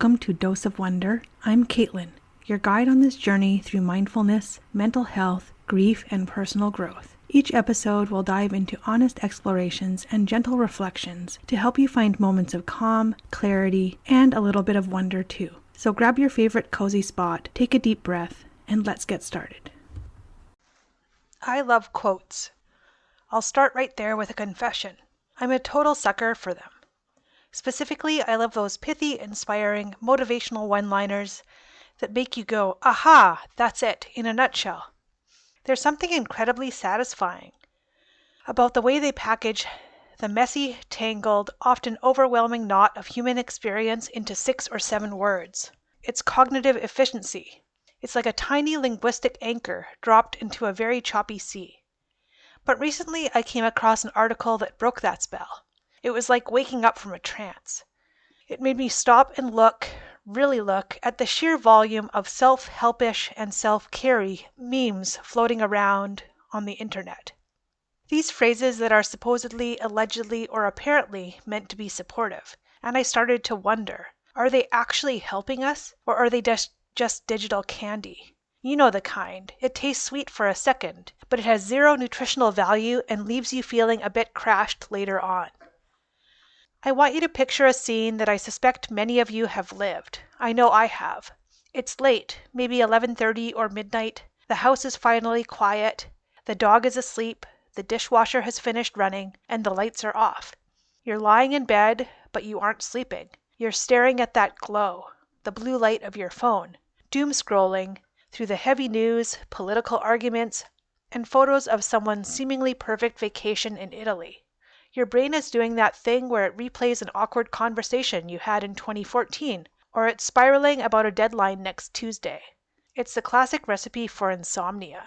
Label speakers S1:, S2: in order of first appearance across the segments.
S1: welcome to Dose of Wonder. I'm Caitlin, your guide on this journey through mindfulness, mental health, grief, and personal growth. Each episode will dive into honest explorations and gentle reflections to help you find moments of calm, clarity, and a little bit of wonder too. So grab your favorite cozy spot, take a deep breath, and let's get started.
S2: I love quotes. I'll start right there with a confession. I'm a total sucker for them. Specifically, I love those pithy, inspiring, motivational one-liners that make you go, aha, that's it, in a nutshell. There's something incredibly satisfying about the way they package the messy, tangled, often overwhelming knot of human experience into 6 or 7 words. It's cognitive efficiency. It's like a tiny linguistic anchor dropped into a very choppy sea. But recently I came across an article that broke that spell. It was like waking up from a trance. It made me stop and really look, at the sheer volume of self-helpish and self-carey memes floating around on the internet. These phrases that are supposedly, allegedly, or apparently meant to be supportive. And I started to wonder, are they actually helping us, or are they just digital candy? You know the kind. It tastes sweet for a second, but it has zero nutritional value and leaves you feeling a bit crashed later on. I want you to picture a scene that I suspect many of you have lived. I know I have. It's late, maybe 11:30 or midnight. The house is finally quiet. The dog is asleep. The dishwasher has finished running, and the lights are off. You're lying in bed, but you aren't sleeping. You're staring at that glow, the blue light of your phone, doom scrolling through the heavy news, political arguments, and photos of someone's seemingly perfect vacation in Italy. Your brain is doing that thing where it replays an awkward conversation you had in 2014, or it's spiraling about a deadline next Tuesday. It's the classic recipe for insomnia.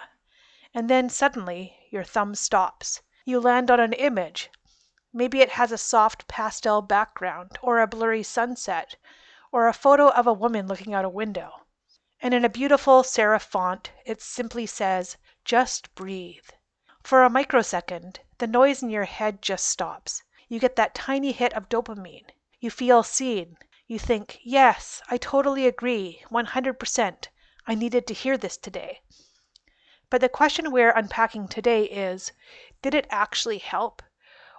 S2: And then suddenly, your thumb stops. You land on an image. Maybe it has a soft pastel background, or a blurry sunset, or a photo of a woman looking out a window. And in a beautiful serif font, it simply says, "Just breathe." For a microsecond, the noise in your head just stops. You get that tiny hit of dopamine. You feel seen. You think, yes, I totally agree, 100%. I needed to hear this today. But the question we're unpacking today is, did it actually help?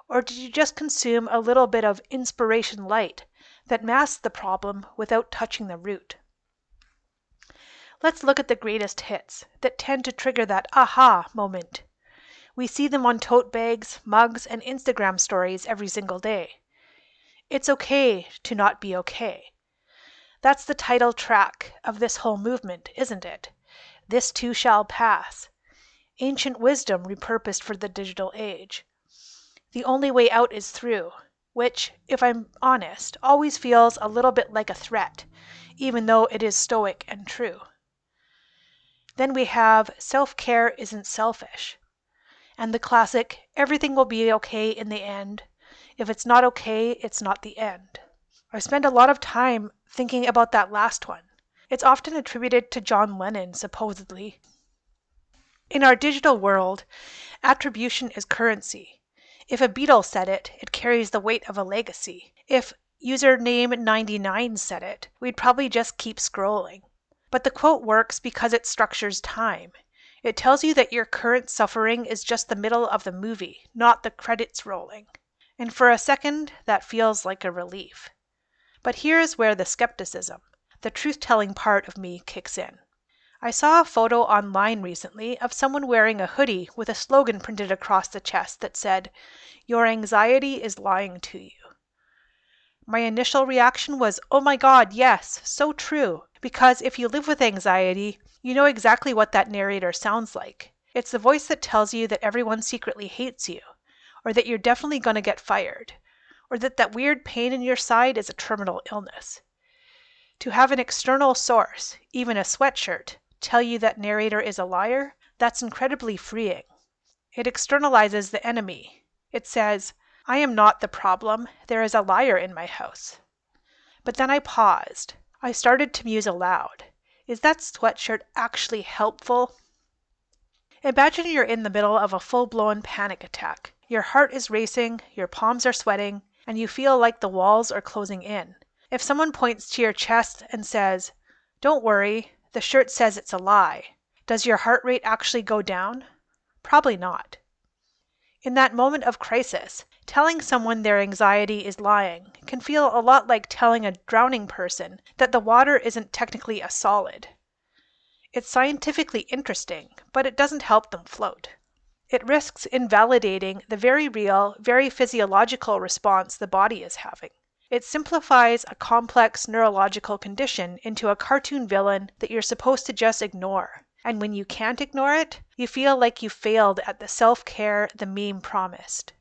S2: Or did you just consume a little bit of inspiration light that masked the problem without touching the root? Let's look at the greatest hits that tend to trigger that aha moment. We see them on tote bags, mugs, and Instagram stories every single day. It's okay to not be okay. That's the title track of this whole movement, isn't it? This too shall pass. Ancient wisdom repurposed for the digital age. The only way out is through, which, if I'm honest, always feels a little bit like a threat, even though it is stoic and true. Then we have self-care isn't selfish. And the classic, everything will be okay in the end. If it's not okay, it's not the end. I spend a lot of time thinking about that last one. It's often attributed to John Lennon, supposedly. In our digital world, attribution is currency. If a Beatle said it, it carries the weight of a legacy. If username 99 said it, we'd probably just keep scrolling. But the quote works because it structures time. It tells you that your current suffering is just the middle of the movie, not the credits rolling. And for a second, that feels like a relief. But here is where the skepticism, the truth-telling part of me kicks in. I saw a photo online recently of someone wearing a hoodie with a slogan printed across the chest that said, "Your anxiety is lying to you." My initial reaction was, oh my God, yes, so true. Because if you live with anxiety, you know exactly what that narrator sounds like. It's the voice that tells you that everyone secretly hates you, or that you're definitely going to get fired, or that weird pain in your side is a terminal illness. To have an external source, even a sweatshirt, tell you that narrator is a liar, that's incredibly freeing. It externalizes the enemy. It says, I am not the problem, there is a liar in my house. But then I paused. I started to muse aloud. Is that sweatshirt actually helpful? Imagine you're in the middle of a full-blown panic attack. Your heart is racing, your palms are sweating, and you feel like the walls are closing in. If someone points to your chest and says, "Don't worry, the shirt says it's a lie," does your heart rate actually go down? Probably not. In that moment of crisis, telling someone their anxiety is lying can feel a lot like telling a drowning person that the water isn't technically a solid. It's scientifically interesting, but it doesn't help them float. It risks invalidating the very real, very physiological response the body is having. It simplifies a complex neurological condition into a cartoon villain that you're supposed to just ignore. And when you can't ignore it, you feel like you failed at the self-care the meme promised.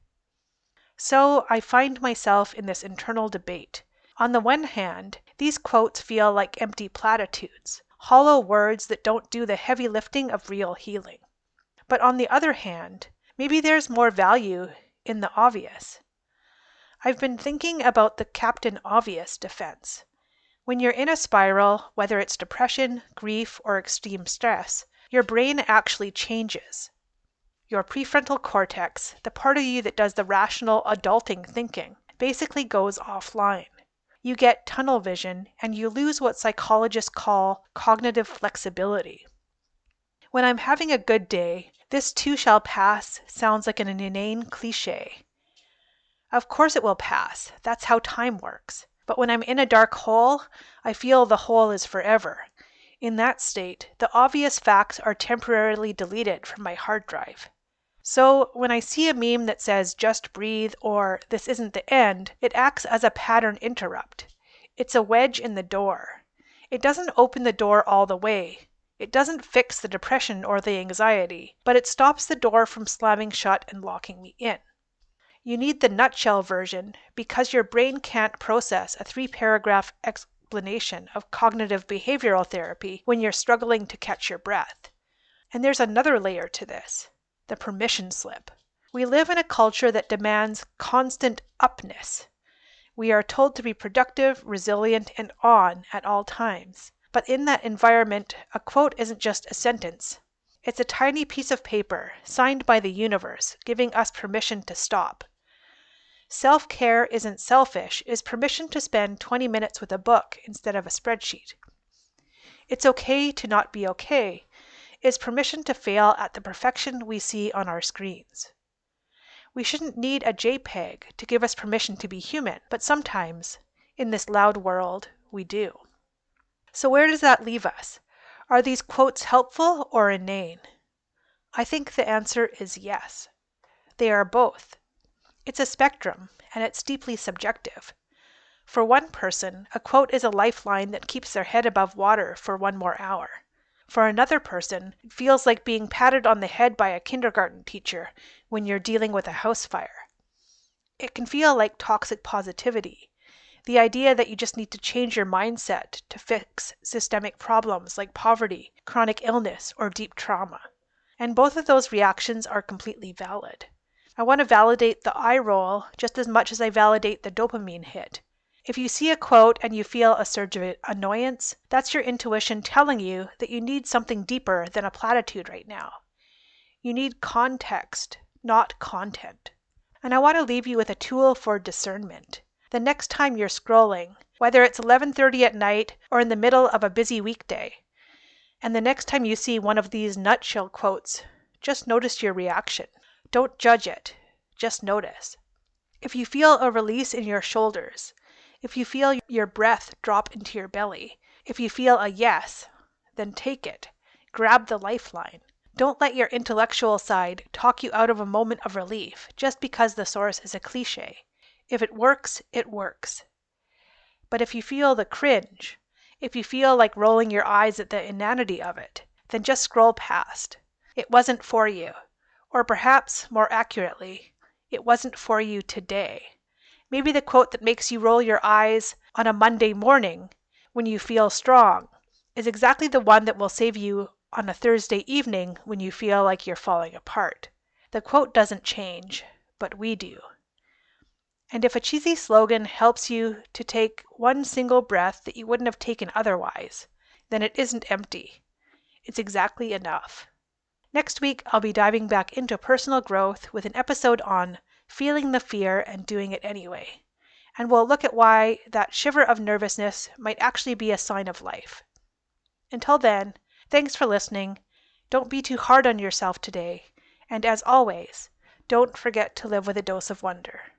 S2: So I find myself in this internal debate. On the one hand, these quotes feel like empty platitudes, hollow words that don't do the heavy lifting of real healing. But on the other hand, maybe there's more value in the obvious. I've been thinking about the Captain Obvious defense. When you're in a spiral, whether it's depression, grief, or extreme stress, your brain actually changes. Your prefrontal cortex, the part of you that does the rational adulting thinking, basically goes offline. You get tunnel vision and you lose what psychologists call cognitive flexibility. When I'm having a good day, this too shall pass sounds like an inane cliche. Of course it will pass. That's how time works. But when I'm in a dark hole, I feel the hole is forever. In that state, the obvious facts are temporarily deleted from my hard drive. So when I see a meme that says "just breathe" or "this isn't the end," it acts as a pattern interrupt. It's a wedge in the door. It doesn't open the door all the way. It doesn't fix the depression or the anxiety, but it stops the door from slamming shut and locking me in. You need the nutshell version because your brain can't process a 3-paragraph explanation of cognitive behavioral therapy when you're struggling to catch your breath. And there's another layer to this, the permission slip. We live in a culture that demands constant upness. We are told to be productive, resilient, and on at all times. But in that environment, a quote isn't just a sentence. It's a tiny piece of paper signed by the universe, giving us permission to stop. Self-care isn't selfish is permission to spend 20 minutes with a book instead of a spreadsheet. It's okay to not be okay is permission to fail at the perfection we see on our screens. We shouldn't need a JPEG to give us permission to be human, but sometimes, in this loud world, we do. So where does that leave us? Are these quotes helpful or inane? I think the answer is yes. They are both. It's a spectrum, and it's deeply subjective. For one person, a quote is a lifeline that keeps their head above water for one more hour. For another person, it feels like being patted on the head by a kindergarten teacher when you're dealing with a house fire. It can feel like toxic positivity, the idea that you just need to change your mindset to fix systemic problems like poverty, chronic illness, or deep trauma. And both of those reactions are completely valid. I want to validate the eye roll just as much as I validate the dopamine hit. If you see a quote and you feel a surge of annoyance, that's your intuition telling you that you need something deeper than a platitude right now. You need context, not content. And I want to leave you with a tool for discernment. The next time you're scrolling, whether it's 11:30 at night or in the middle of a busy weekday, and the next time you see one of these nutshell quotes, just notice your reaction. Don't judge it, just notice. If you feel a release in your shoulders, if you feel your breath drop into your belly, if you feel a yes, then take it. Grab the lifeline. Don't let your intellectual side talk you out of a moment of relief just because the source is a cliche. If it works, it works. But if you feel the cringe, if you feel like rolling your eyes at the inanity of it, then just scroll past. It wasn't for you. Or perhaps, more accurately, it wasn't for you today. Maybe the quote that makes you roll your eyes on a Monday morning when you feel strong is exactly the one that will save you on a Thursday evening when you feel like you're falling apart. The quote doesn't change, but we do. And if a cheesy slogan helps you to take one single breath that you wouldn't have taken otherwise, then it isn't empty. It's exactly enough. Next week, I'll be diving back into personal growth with an episode on feeling the fear and doing it anyway. and we'll look at why that shiver of nervousness might actually be a sign of life. Until then, thanks for listening. Don't be too hard on yourself today. And as always, don't forget to live with a dose of wonder.